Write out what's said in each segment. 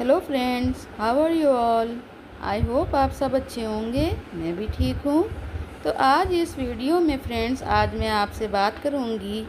Hello friends, how are you all. I hope आप सब अच्छे होंगे। मैं भी ठीक हूँ। तो आज इस वीडियो में फ्रेंड्स, आज मैं आपसे बात करूँगी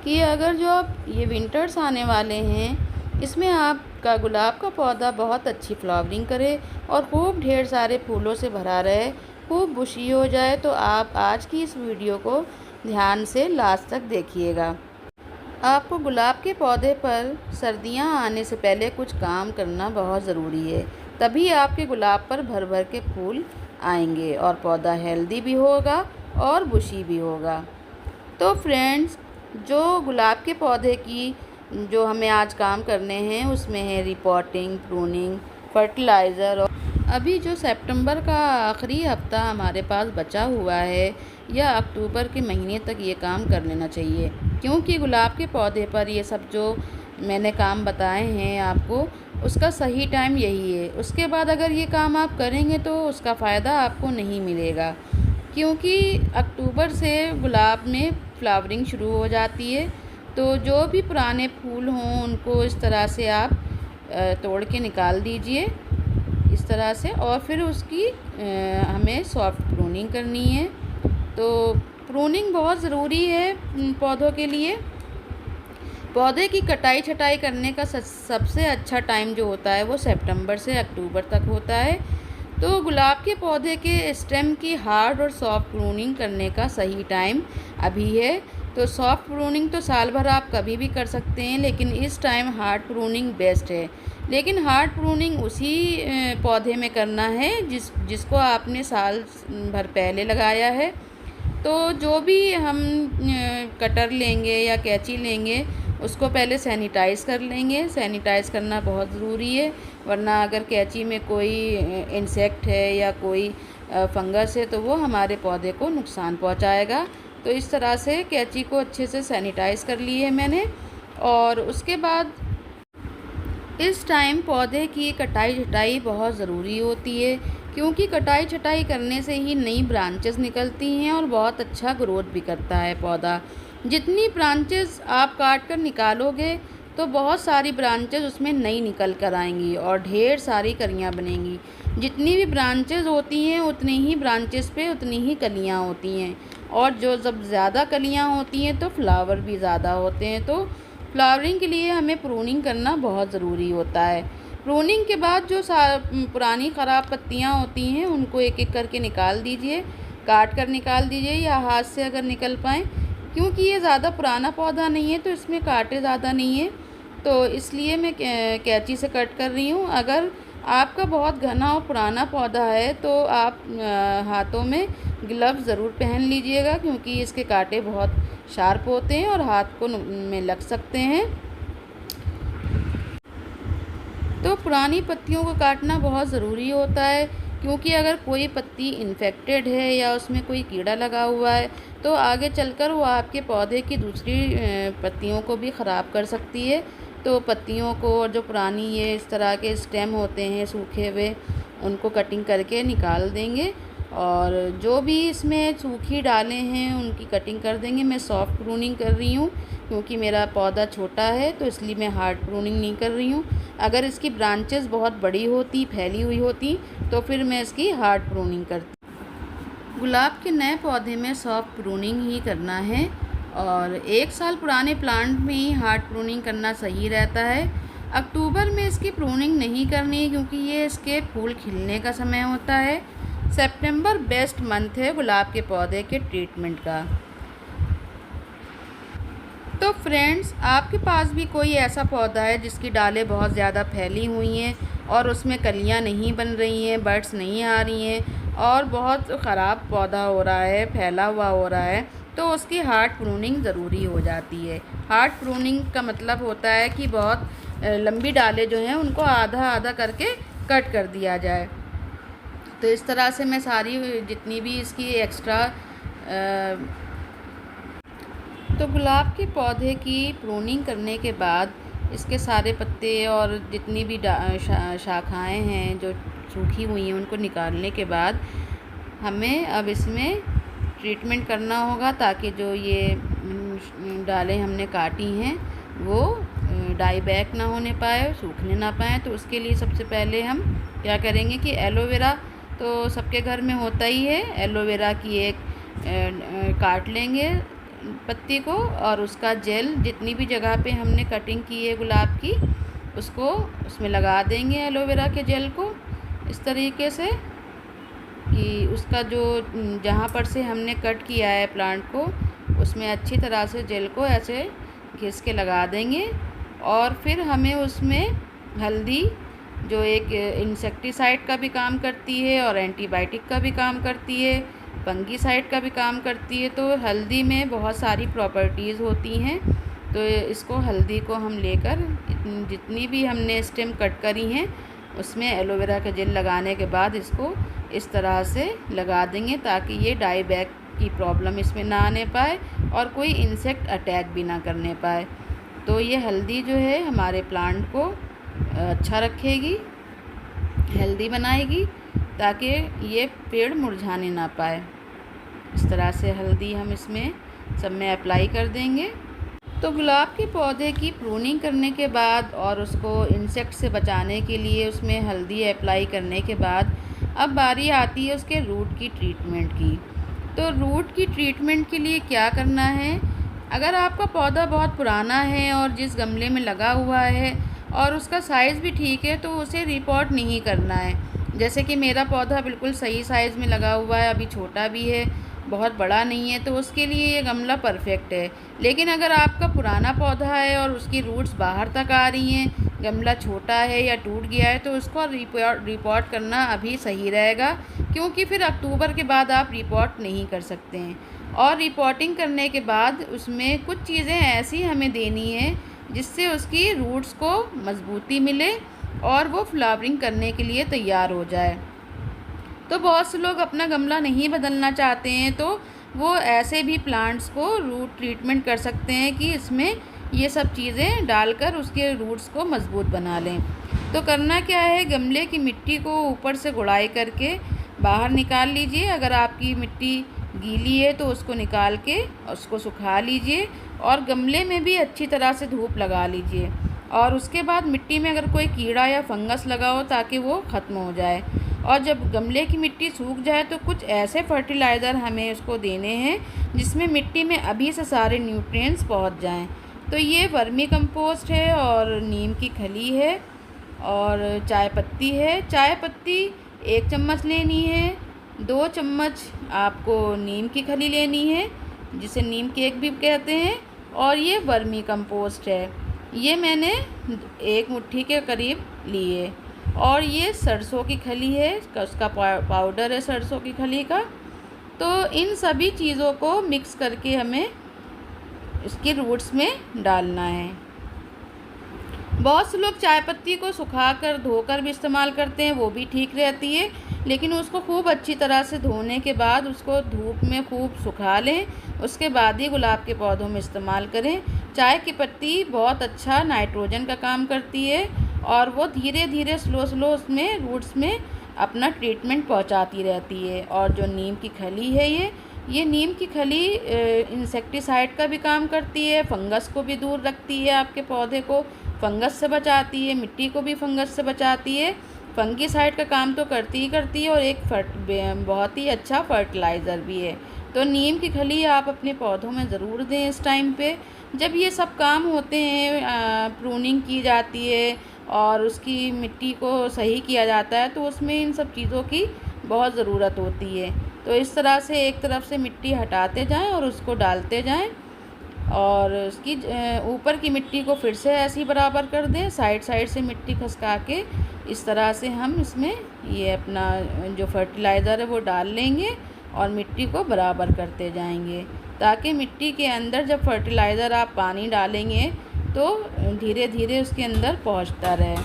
कि अगर जो आप ये विंटर्स आने वाले हैं, इसमें आपका गुलाब का पौधा बहुत अच्छी फ्लावरिंग करे और खूब ढेर सारे फूलों से भरा रहे, खूब बुशी हो जाए, तो आप आज की इस वीडियो को ध्यान से लास्ट तक देखिएगा। आपको गुलाब के पौधे पर सर्दियां आने से पहले कुछ काम करना बहुत ज़रूरी है, तभी आपके गुलाब पर भर भर के फूल आएंगे और पौधा हेल्दी भी होगा और बुशी भी होगा। तो फ्रेंड्स, जो गुलाब के पौधे की जो हमें आज काम करने हैं उसमें है रिपोर्टिंग, प्रूनिंग, फर्टिलाइज़र। और अभी जो सितंबर का आखिरी हफ्ता हमारे पास बचा हुआ है या अक्टूबर के महीने तक ये काम कर लेना चाहिए, क्योंकि गुलाब के पौधे पर ये सब जो मैंने काम बताए हैं आपको, उसका सही टाइम यही है। उसके बाद अगर ये काम आप करेंगे तो उसका फ़ायदा आपको नहीं मिलेगा, क्योंकि अक्टूबर से गुलाब में फ्लावरिंग शुरू हो जाती है। तो जो भी पुराने फूल हों उनको इस तरह से आप तोड़ के निकाल दीजिए इस तरह से, और फिर उसकी हमें सॉफ्ट प्रूनिंग करनी है। तो प्रूनिंग बहुत ज़रूरी है पौधों के लिए। पौधे की कटाई छटाई करने का सबसे अच्छा टाइम जो होता है वो सितंबर से अक्टूबर तक होता है। तो गुलाब के पौधे के स्टेम की हार्ड और सॉफ्ट प्रूनिंग करने का सही टाइम अभी है। तो सॉफ्ट प्रूनिंग तो साल भर आप कभी भी कर सकते हैं, लेकिन इस टाइम हार्ड प्रूनिंग बेस्ट है। लेकिन हार्ड प्रूनिंग उसी पौधे में करना है जिसको आपने साल भर पहले लगाया है। तो जो भी हम कटर लेंगे या कैंची लेंगे उसको पहले सैनिटाइज़ कर लेंगे। सैनिटाइज़ करना बहुत ज़रूरी है, वरना अगर कैंची में कोई इंसेक्ट है या कोई फंगस है तो वो हमारे पौधे को नुकसान पहुंचाएगा। तो इस तरह से कैंची को अच्छे से सैनिटाइज़ कर ली है मैंने। और उसके बाद इस टाइम पौधे की कटाई छटाई बहुत ज़रूरी होती है, क्योंकि कटाई छटाई करने से ही नई ब्रांचेस निकलती हैं और बहुत अच्छा ग्रोथ भी करता है पौधा। जितनी ब्रांचेस आप काट कर निकालोगे तो बहुत सारी ब्रांचेस उसमें नई निकल कर आएंगी और ढेर सारी कलियां बनेंगी। जितनी भी ब्रांचेस होती हैं उतनी ही ब्रांचेस पे उतनी ही कलियां होती हैं, और जो जब ज़्यादा कलियां होती हैं तो फ्लावर भी ज़्यादा होते हैं। तो फ्लावरिंग के लिए हमें प्रूनिंग करना बहुत ज़रूरी होता है। प्रूनिंग के बाद जो पुरानी ख़राब पत्तियां होती हैं उनको एक एक करके निकाल दीजिए, काट कर निकाल दीजिए या हाथ से अगर निकल पाएँ, क्योंकि ये ज़्यादा पुराना पौधा नहीं है तो इसमें कांटे ज़्यादा नहीं है, तो इसलिए मैं कैंची से कट कर रही हूँ। अगर आपका बहुत घना और पुराना पौधा है तो आप हाथों में ग्लव्स ज़रूर पहन लीजिएगा, क्योंकि इसके कांटे बहुत शार्प होते हैं और हाथ को में लग सकते हैं। तो पुरानी पत्तियों को काटना बहुत ज़रूरी होता है, क्योंकि अगर कोई पत्ती इन्फेक्टेड है या उसमें कोई कीड़ा लगा हुआ है तो आगे चलकर वो आपके पौधे की दूसरी पत्तियों को भी ख़राब कर सकती है। तो पत्तियों को, और जो पुरानी ये इस तरह के स्टेम होते हैं सूखे हुए, उनको कटिंग करके निकाल देंगे, और जो भी इसमें सूखी डालें हैं उनकी कटिंग कर देंगे। मैं सॉफ्ट प्रूनिंग कर रही हूँ क्योंकि मेरा पौधा छोटा है, तो इसलिए मैं हार्ड प्रूनिंग नहीं कर रही हूँ। अगर इसकी ब्रांचेस बहुत बड़ी होती, फैली हुई होती, तो फिर मैं इसकी हार्ड प्रूनिंग करती। गुलाब के नए पौधे में सॉफ्ट प्रूनिंग ही करना है, और 1 साल पुराने प्लांट में ही हार्ड प्रूनिंग करना सही रहता है। अक्टूबर में इसकी प्रूनिंग नहीं करनी है, क्योंकि ये इसके फूल खिलने का समय होता है। सितंबर बेस्ट मंथ है गुलाब के पौधे के ट्रीटमेंट का। तो फ्रेंड्स, आपके पास भी कोई ऐसा पौधा है जिसकी डालें बहुत ज़्यादा फैली हुई हैं और उसमें कलियां नहीं बन रही हैं, बड्स नहीं आ रही हैं और बहुत ख़राब पौधा हो रहा है, फैला हुआ हो रहा है, तो उसकी हार्ड प्रूनिंग ज़रूरी हो जाती है। हार्ड प्रूनिंग का मतलब होता है कि बहुत लंबी डालें जो हैं उनको आधा आधा करके कट कर दिया जाए। तो इस तरह से मैं सारी जितनी भी इसकी एक्स्ट्रा तो गुलाब के पौधे की प्रूनिंग करने के बाद इसके सारे पत्ते और जितनी भी शाखाएं हैं जो सूखी हुई हैं उनको निकालने के बाद हमें अब इसमें ट्रीटमेंट करना होगा, ताकि जो ये डालें हमने काटी हैं वो डाई बैक ना होने पाए, सूखने ना पाए। तो उसके लिए सबसे पहले हम क्या करेंगे कि एलोवेरा तो सबके घर में होता ही है। एलोवेरा की एक काट लेंगे पत्ती को, और उसका जेल जितनी भी जगह पे हमने कटिंग की है गुलाब की, उसको उसमें लगा देंगे एलोवेरा के जेल को इस तरीके से कि उसका जो जहाँ पर से हमने कट किया है प्लांट को, उसमें अच्छी तरह से जेल को ऐसे घिस के लगा देंगे। और फिर हमें उसमें हल्दी, जो एक इंसेक्टिसाइड का भी काम करती है और एंटीबायोटिक का भी काम करती है, फंगीसाइड का भी काम करती है। तो हल्दी में बहुत सारी प्रॉपर्टीज़ होती हैं। तो इसको हल्दी को हम लेकर जितनी भी हमने स्टेम कट करी हैं उसमें एलोवेरा का जेल लगाने के बाद इसको इस तरह से लगा देंगे ताकि ये डाई बैक की प्रॉब्लम इसमें ना आने पाए और कोई इंसेक्ट अटैक भी ना करने पाए। तो ये हल्दी जो है हमारे प्लांट को अच्छा रखेगी, हेल्दी बनाएगी, ताकि ये पेड़ मुरझाने ना पाए। इस तरह से हल्दी हम इसमें सब में अप्लाई कर देंगे। तो गुलाब के पौधे की प्रूनिंग करने के बाद और उसको इंसेक्ट से बचाने के लिए उसमें हल्दी अप्लाई करने के बाद अब बारी आती है उसके रूट की ट्रीटमेंट की। तो रूट की ट्रीटमेंट के लिए क्या करना है, अगर आपका पौधा बहुत पुराना है और जिस गमले में लगा हुआ है और उसका साइज़ भी ठीक है तो उसे रिपोर्ट नहीं करना है। जैसे कि मेरा पौधा बिल्कुल सही साइज़ में लगा हुआ है, अभी छोटा भी है, बहुत बड़ा नहीं है, तो उसके लिए ये गमला परफेक्ट है। लेकिन अगर आपका पुराना पौधा है और उसकी रूट्स बाहर तक आ रही हैं, गमला छोटा है या टूट गया है, तो उसको रिपोर्ट करना अभी सही रहेगा, क्योंकि फिर अक्टूबर के बाद आप रिपोर्ट नहीं कर सकते हैं। और रिपोर्टिंग करने के बाद उसमें कुछ चीज़ें ऐसी हमें देनी है जिससे उसकी रूट्स को मजबूती मिले और वो फ्लावरिंग करने के लिए तैयार हो जाए। तो बहुत से लोग अपना गमला नहीं बदलना चाहते हैं, तो वो ऐसे भी प्लांट्स को रूट ट्रीटमेंट कर सकते हैं कि इसमें ये सब चीज़ें डालकर उसके रूट्स को मजबूत बना लें। तो करना क्या है, गमले की मिट्टी को ऊपर से गुड़ाई करके बाहर निकाल लीजिए। अगर आपकी मिट्टी गीली है तो उसको निकाल के उसको सुखा लीजिए और गमले में भी अच्छी तरह से धूप लगा लीजिए। और उसके बाद मिट्टी में अगर कोई कीड़ा या फंगस लगा हो ताकि वो ख़त्म हो जाए। और जब गमले की मिट्टी सूख जाए तो कुछ ऐसे फर्टिलाइज़र हमें उसको देने हैं जिसमें मिट्टी में अभी से सारे न्यूट्रिएंट्स पहुंच जाएं। तो ये वर्मी कंपोस्ट है और नीम की खली है और चाय पत्ती है। चाय पत्ती 1 चम्मच लेनी है, 2 चम्मच आपको नीम की खली लेनी है जिसे नीम केक भी कहते हैं, और ये वर्मी कंपोस्ट है, ये मैंने 1 मुट्ठी के करीब लिए। और ये सरसों की खली है, उसका पाउडर है सरसों की खली का। तो इन सभी चीज़ों को मिक्स करके हमें इसके रूट्स में डालना है। बहुत से लोग चाय पत्ती को सुखाकर धोकर भी इस्तेमाल करते हैं, वो भी ठीक रहती है, लेकिन उसको खूब अच्छी तरह से धोने के बाद उसको धूप में खूब सुखा लें, उसके बाद ही गुलाब के पौधों में इस्तेमाल करें। चाय की पत्ती बहुत अच्छा नाइट्रोजन का काम करती है और वो धीरे धीरे स्लो उसमें रूट्स में अपना ट्रीटमेंट पहुंचाती रहती है। और जो नीम की खली है, ये नीम की खली इंसेक्टिसाइड का भी काम करती है, फंगस को भी दूर रखती है, आपके पौधे को फंगस से बचाती है, मिट्टी को भी फंगस से बचाती है, फंगीसाइड का काम तो करती है और एक बहुत ही अच्छा फर्टिलाइज़र भी है। तो नीम की खली आप अपने पौधों में ज़रूर दें इस टाइम पे जब ये सब काम होते हैं। प्रूनिंग की जाती है और उसकी मिट्टी को सही किया जाता है, तो उसमें इन सब चीज़ों की बहुत ज़रूरत होती है। तो इस तरह से एक तरफ से मिट्टी हटाते जाएं और उसको डालते जाएं और उसकी ऊपर की मिट्टी को फिर से ऐसे ही बराबर कर दें, साइड से मिट्टी खसका के इस तरह से हम इसमें ये अपना जो फर्टिलाइज़र है वो डाल लेंगे और मिट्टी को बराबर करते जाएंगे, ताकि मिट्टी के अंदर जब फर्टिलाइज़र आप पानी डालेंगे तो धीरे धीरे उसके अंदर पहुंचता रहे।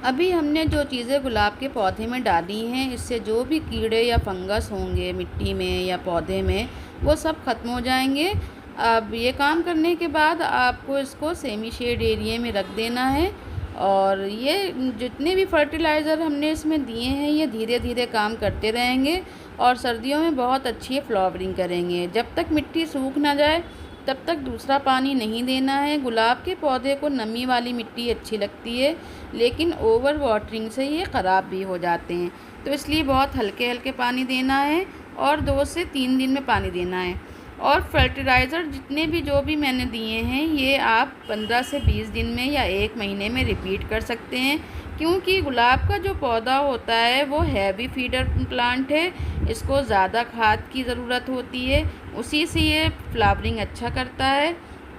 अभी हमने जो चीज़ें गुलाब के पौधे में डाली हैं, इससे जो भी कीड़े या फंगस होंगे मिट्टी में या पौधे में, वो सब ख़त्म हो जाएंगे। अब ये काम करने के बाद आपको इसको सेमी शेड एरिया में रख देना है और ये जितने भी फर्टिलाइज़र हमने इसमें दिए हैं ये धीरे धीरे काम करते रहेंगे और सर्दियों में बहुत अच्छी फ्लावरिंग करेंगे। जब तक मिट्टी सूख ना जाए तब तक दूसरा पानी नहीं देना है। गुलाब के पौधे को नमी वाली मिट्टी अच्छी लगती है, लेकिन ओवर वाटरिंग से ये ख़राब भी हो जाते हैं, तो इसलिए बहुत हल्के हल्के पानी देना है और 2 से 3 दिन में पानी देना है। और फर्टिलाइज़र जितने भी जो भी मैंने दिए हैं, ये आप 15 से 20 दिन में या 1 महीने में रिपीट कर सकते हैं, क्योंकि गुलाब का जो पौधा होता है वो हैवी फीडर प्लांट है। इसको ज़्यादा खाद की ज़रूरत होती है, उसी से ये फ्लावरिंग अच्छा करता है।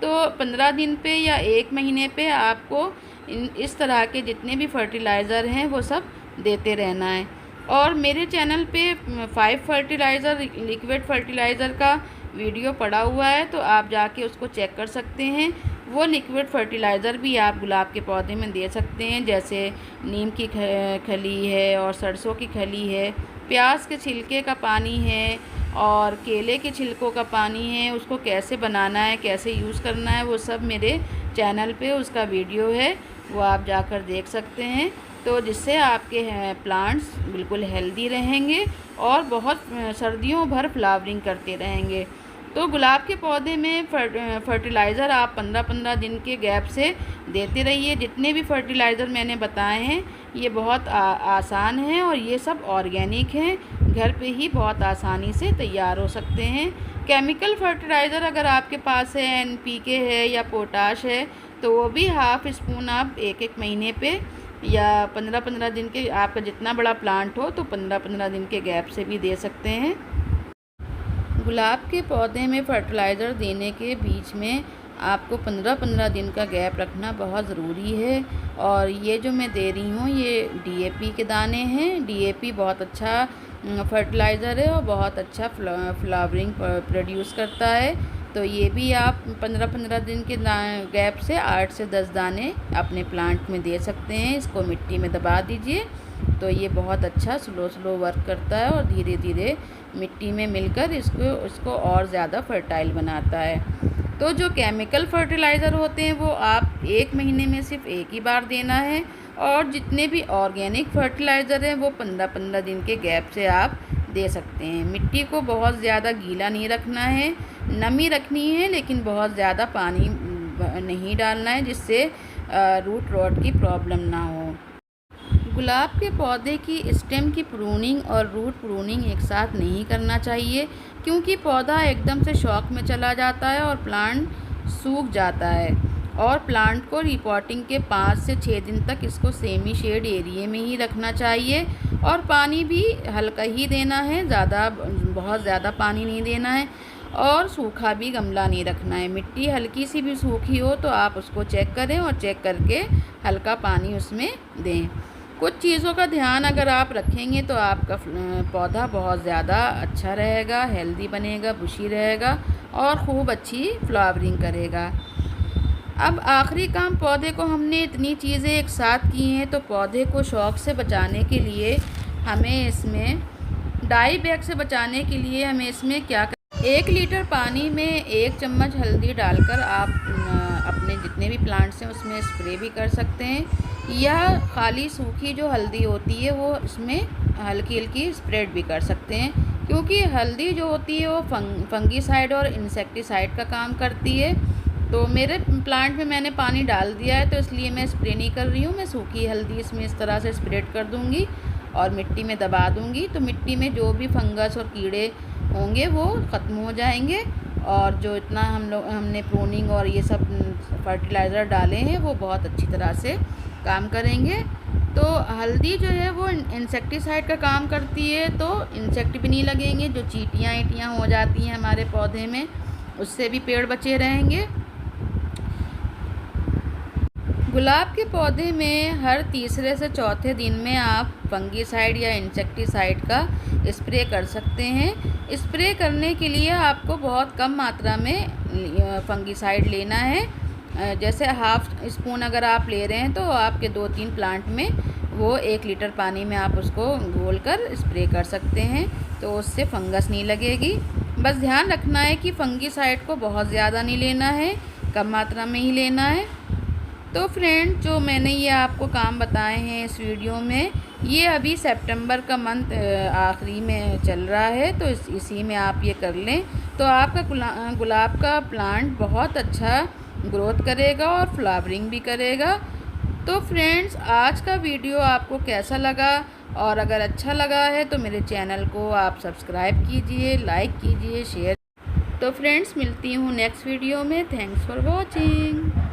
तो 15 दिन पे या 1 महीने पे आपको इस तरह के जितने भी फर्टिलाइज़र हैं वो सब देते रहना है। और मेरे चैनल पे 5 फर्टिलाइज़र लिक्विड फर्टिलाइज़र का वीडियो पड़ा हुआ है, तो आप जाके उसको चेक कर सकते हैं। वो लिक्विड फर्टिलाइज़र भी आप गुलाब के पौधे में दे सकते हैं, जैसे नीम की खली है और सरसों की खली है, प्याज के छिलके का पानी है और केले के छिलकों का पानी है। उसको कैसे बनाना है, कैसे यूज़ करना है, वो सब मेरे चैनल पे उसका वीडियो है, वो आप जाकर देख सकते हैं। तो जिससे आपके प्लांट्स बिल्कुल हेल्दी रहेंगे और बहुत सर्दियों भर फ्लावरिंग करते रहेंगे। तो गुलाब के पौधे में फर्टिलाइज़र आप 15-15 दिन के गैप से देते रहिए। जितने भी फर्टिलाइज़र मैंने बताए हैं ये बहुत आसान हैं और ये सब ऑर्गेनिक हैं, घर पे ही बहुत आसानी से तैयार हो सकते हैं। केमिकल फर्टिलाइज़र अगर आपके पास है, NPK है या पोटाश है, तो वो भी हाफ़ स्पून आप 1-1 महीने पे या 15-15 दिन के, आपका जितना बड़ा प्लांट हो तो 15-15 दिन के गैप से भी दे सकते हैं। गुलाब के पौधे में फर्टिलाइज़र देने के बीच में आपको 15-15 दिन का गैप रखना बहुत ज़रूरी है। और ये जो मैं दे रही हूँ ये DAP के दाने हैं। DAP बहुत अच्छा फर्टिलाइज़र है और बहुत अच्छा फ्लावरिंग प्रोड्यूस करता है। तो ये भी आप 15-15 दिन के गैप से 8 से 10 दाने अपने प्लांट में दे सकते हैं। इसको मिट्टी में दबा दीजिए, तो ये बहुत अच्छा स्लो वर्क करता है और धीरे धीरे मिट्टी में मिलकर इसको और ज़्यादा फर्टाइल बनाता है। तो जो केमिकल फर्टिलाइज़र होते हैं वो आप 1 महीने में सिर्फ 1 ही बार देना है, और जितने भी ऑर्गेनिक फर्टिलाइज़र हैं वो 15-15 दिन के गैप से आप दे सकते हैं। मिट्टी को बहुत ज़्यादा गीला नहीं रखना है, नमी रखनी है, लेकिन बहुत ज़्यादा पानी नहीं डालना है, जिससे रूट रॉट की प्रॉब्लम ना हो। गुलाब के पौधे की स्टेम की प्रूनिंग और रूट प्रूनिंग एक साथ नहीं करना चाहिए, क्योंकि पौधा एकदम से शॉक में चला जाता है और प्लांट सूख जाता है। और प्लांट को रिपोर्टिंग के 5 से 6 दिन तक इसको सेमी शेड एरिया में ही रखना चाहिए, और पानी भी हल्का ही देना है, बहुत ज़्यादा पानी नहीं देना है, और सूखा भी गमला नहीं रखना है। मिट्टी हल्की सी भी सूखी हो तो आप उसको चेक करें और चेक करके हल्का पानी उसमें दें। कुछ चीज़ों का ध्यान अगर आप रखेंगे तो आपका पौधा बहुत ज़्यादा अच्छा रहेगा, हेल्दी बनेगा, बुशी रहेगा और खूब अच्छी फ्लावरिंग करेगा। अब आखिरी काम, पौधे को हमने इतनी चीज़ें एक साथ की हैं, तो पौधे को शॉक से बचाने के लिए हमें इसमें डाई बैग से बचाने के लिए हमें इसमें क्या 1 लीटर पानी में 1 चम्मच हल्दी डालकर आप अपने जितने भी प्लांट्स हैं उसमें स्प्रे भी कर सकते हैं, या खाली सूखी जो हल्दी होती है वो इसमें हल्की हल्की स्प्रेड भी कर सकते हैं, क्योंकि हल्दी जो होती है वो फंगीसाइड और इंसेक्टिसाइड का काम करती है। तो मेरे प्लांट में मैंने पानी डाल दिया है, तो इसलिए मैं स्प्रे नहीं कर रही हूँ। मैं सूखी हल्दी इसमें इस तरह से स्प्रेड कर दूँगी और मिट्टी में दबा दूँगी, तो मिट्टी में जो भी फंगस और कीड़े होंगे वो ख़त्म हो जाएंगे, और जो इतना हमने प्रूनिंग और ये सब फर्टिलाइज़र डाले हैं वो बहुत अच्छी तरह से काम करेंगे। तो हल्दी जो है वो इंसेक्टिसाइड का काम करती है, तो इंसेक्ट भी नहीं लगेंगे, जो चींटियाँ हो जाती हैं हमारे पौधे में उससे भी पेड़ बचे रहेंगे। गुलाब के पौधे में हर तीसरे से चौथे दिन में आप फंगीसाइड या इंसेक्टिसाइड का स्प्रे कर सकते हैं। स्प्रे करने के लिए आपको बहुत कम मात्रा में फंगीसाइड लेना है। जैसे हाफ स्पून अगर आप ले रहे हैं तो आपके 2-3 प्लांट में वो 1 लीटर पानी में आप उसको घोल कर स्प्रे कर सकते हैं, तो उससे फंगस नहीं लगेगी। बस ध्यान रखना है कि फंगीसाइड को बहुत ज़्यादा नहीं लेना है, कम मात्रा में ही लेना है। तो फ्रेंड, जो मैंने ये आपको काम बताए हैं इस वीडियो में, ये अभी सितंबर का मंथ आखिरी में चल रहा है, तो इसी में आप ये कर लें। तो आपका गुलाब का प्लांट बहुत अच्छा ग्रोथ करेगा और फ्लावरिंग भी करेगा। तो फ्रेंड्स, आज का वीडियो आपको कैसा लगा, और अगर अच्छा लगा है तो मेरे चैनल को आप सब्सक्राइब कीजिए, लाइक कीजिए, शेयर। तो फ्रेंड्स, मिलती हूँ नेक्स्ट वीडियो में। Thanks for watching.